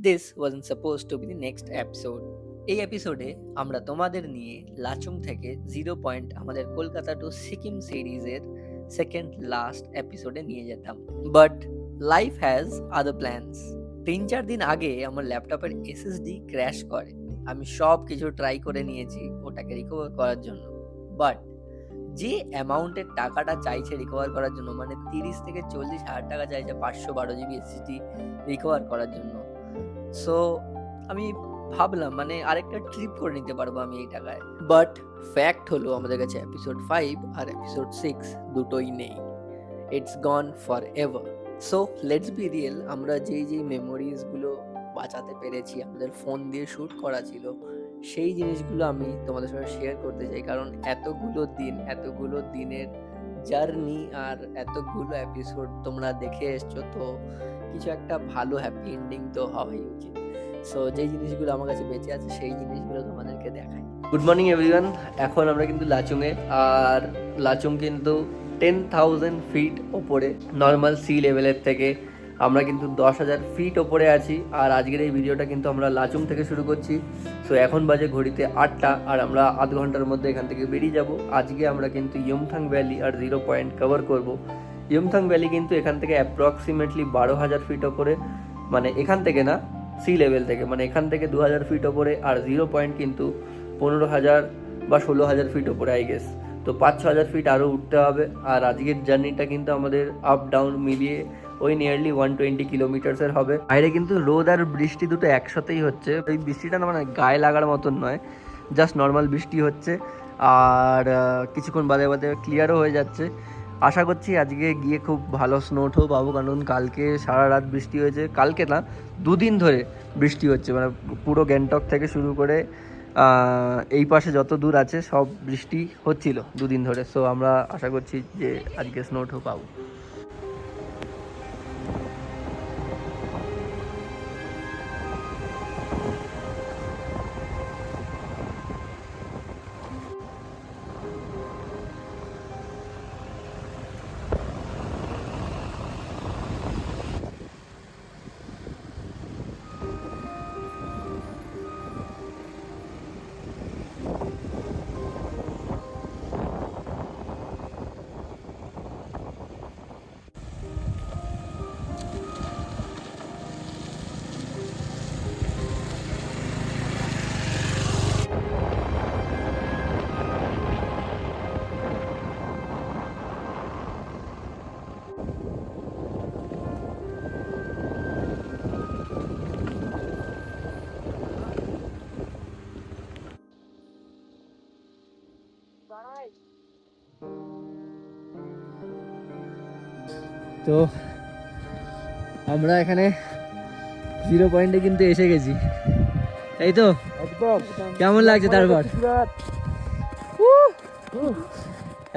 This wasn't supposed to be the next episode. এই এপিসোডে আমরা তোমাদের নিয়ে লাচুং থেকে 0 পয়েন্ট আমাদের কলকাতা টু সিকিম সিরিজের সেকেন্ড লাস্ট এপিসোডে নিয়ে যেতাম, but life has other plans. 3-4 দিন আগে আমার ল্যাপটপের এসএসডি ক্র্যাশ করে। আমি সব কিছু ট্রাই করে নিয়েছি ওটাকে রিকভার করার জন্য, বাট যে অ্যামাউন্টের টাকাটা চাইছে রিকভার করার জন্য, মানে 30 থেকে 40 হাজার টাকা চাইছে 512 জিবি এসএসডি রিকভার করার জন্য। সো আমি ভাবলাম মানে আরেকটা ট্রিপ করে নিতে পারবো আমি এই টাকায়। বাট ফ্যাক্ট হলো আমাদের কাছে এপিসোড 5 আর এপিসোড 6 দুটোই নেই। It's gone for ever. So let's be real, আমরা যেই মেমোরিজগুলো বাঁচাতে পেরেছি, আমাদের ফোন দিয়ে শ্যুট করা ছিল, সেই জিনিসগুলো আমি তোমাদের সাথে শেয়ার করতে চাই। কারণ এতগুলো দিনের জার্নি আর এতগুলো এপিসোড তোমরা দেখে এসছো, তো কিছু একটা ভালো হ্যাপি এন্ডিং তো হওয়াই উচিত। সো যেই জিনিসগুলো আমার কাছে বেঁচে আছে সেই জিনিসগুলো তোমাদেরকে দেখাই। Good morning everyone. এখন আমরা কিন্তু লাচুংয়ে, আর লাচুং কিন্তু 10,000 ফিট ওপরে নর্মাল সি লেভেলের থেকে। আমরা কিন্তু 10,000 ফিট ওপরে আছি। আর আজকের এই ভিডিওটা কিন্তু আমরা লাচুং থেকে শুরু করছি। সো এখন বাজে ঘড়িতে 8টা, আর আমরা আধ ঘন্টার মধ্যে এখান থেকে বেরিয়ে যাব। আজকে আমরা কিন্তু ইয়ুমথাং ভ্যালি আর 0 পয়েন্ট কভার করব। ইয়ুমথাং ভ্যালি কিন্তু এখান থেকে অ্যাপ্রক্সিমেটলি 12,000 ফিট ওপরে, মানে এখান থেকে না, সি লেভেল থেকে, মানে এখান থেকে 2,000 ফিট ওপরে। আর 0 পয়েন্ট কিন্তু 15,000 বা 16,000 ফিট ওপরে আই গেস। তো 5-6 হাজার ফিট আরও উঠতে হবে। আর আজকের জার্নিটা কিন্তু আমাদের আপ ডাউন মিলিয়ে ওই নিয়ারলি 120 কিলোমিটার্সের হবে। বাইরে কিন্তু রোদ আর বৃষ্টি দুটো একসাথেই হচ্ছে। এই বৃষ্টিটা না মানে গায়ে লাগার মতন নয়, জাস্ট নর্মাল বৃষ্টি হচ্ছে। আর কিছুক্ষণ বাদে বাদে ক্লিয়ারও হয়ে যাচ্ছে। আশা করছি আজকে গিয়ে খুব ভালো স্নোও পাবো, কারণ কালকে সারা রাত বৃষ্টি হয়েছে। কালকে না, 2 দিন ধরে বৃষ্টি হচ্ছে, মানে পুরো গ্যাংটক থেকে শুরু করে এই পাশে যত দূর আছে সব বৃষ্টি হচ্ছিল 2 দিন ধরে। সো আমরা আশা করছি যে আজকে স্নো পাবো। তো আমরা এখানে 0 পয়েন্টে কিন্তু এসে গেছি, এই তো। কেমন লাগছে? তারপর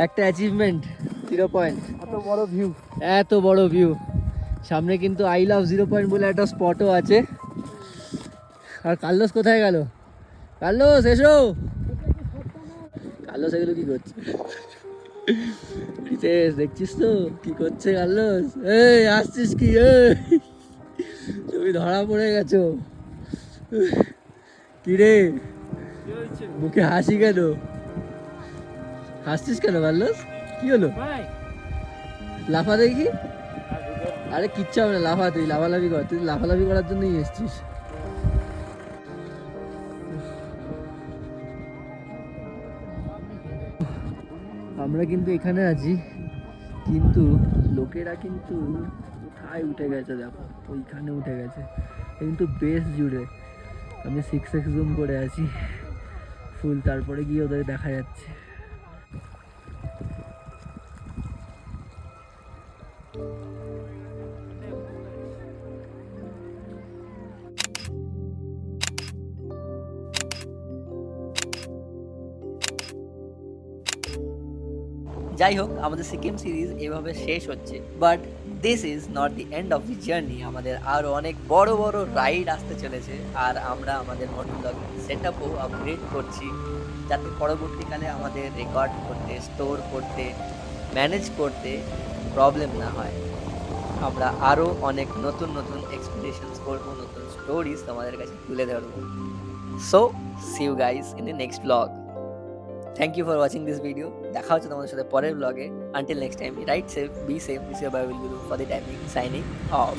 একটা অ্যাচিভমেন্ট, 0 পয়েন্ট, এত বড় ভিউ। সামনে কিন্তু আই লাভ 0 পয়েন্ট বলে একটা স্পটও আছে। আর কার্লোস কোথায় গেল? কার্লোস এসো। কার্লোস এগুলো কি করছে? দেখছিস তো কি করছে কার্লোস? এই আসছিস কি? তুমি ধরা পড়ে গেছো। কি রে, মুখে হাসি কেন? হাসছিস কেন কার্লোস? কি হলো? লাফা দেখি। আরে কিচ্ছু হবে না, লাফা। তুই লাফালাফি কর, তুই লাফালাফি করার জন্যই এসছিস। আমরা কিন্তু এখানে আছি, কিন্তু লোকেরা কিন্তু কোথায় উঠে গেছে দেখো, ওইখানে উঠে গেছে কিন্তু বেশ জুড়ে। আমি 6x জুম করে আছি ফুল, তারপরে গিয়ে ওদের দেখা যাচ্ছে। যাই হোক, আমাদের সিকিম সিরিজ এভাবে শেষ হচ্ছে, but this is not the end of the journey. আমাদের আরও অনেক বড় বড় রাইড আসতে চলেছে, আর আমরা আমাদের মোটোব্লগ সেট আপও আপগ্রেড করছি, যাতে পরবর্তীকালে আমাদের রেকর্ড করতে, স্টোর করতে, ম্যানেজ করতে প্রবলেম না হয়। আমরা আরও অনেক নতুন এক্সপিডিশনস করবো, নতুন স্টোরিজ তোমাদের কাছে তুলে ধরবো। So see you guys in the next blog. Thank you for watching this video. দেখা হচ্ছে তোমাদের সাথে পরের ব্লগে। Until next time, ride safe, be safe, this is bye will for the timing signing of.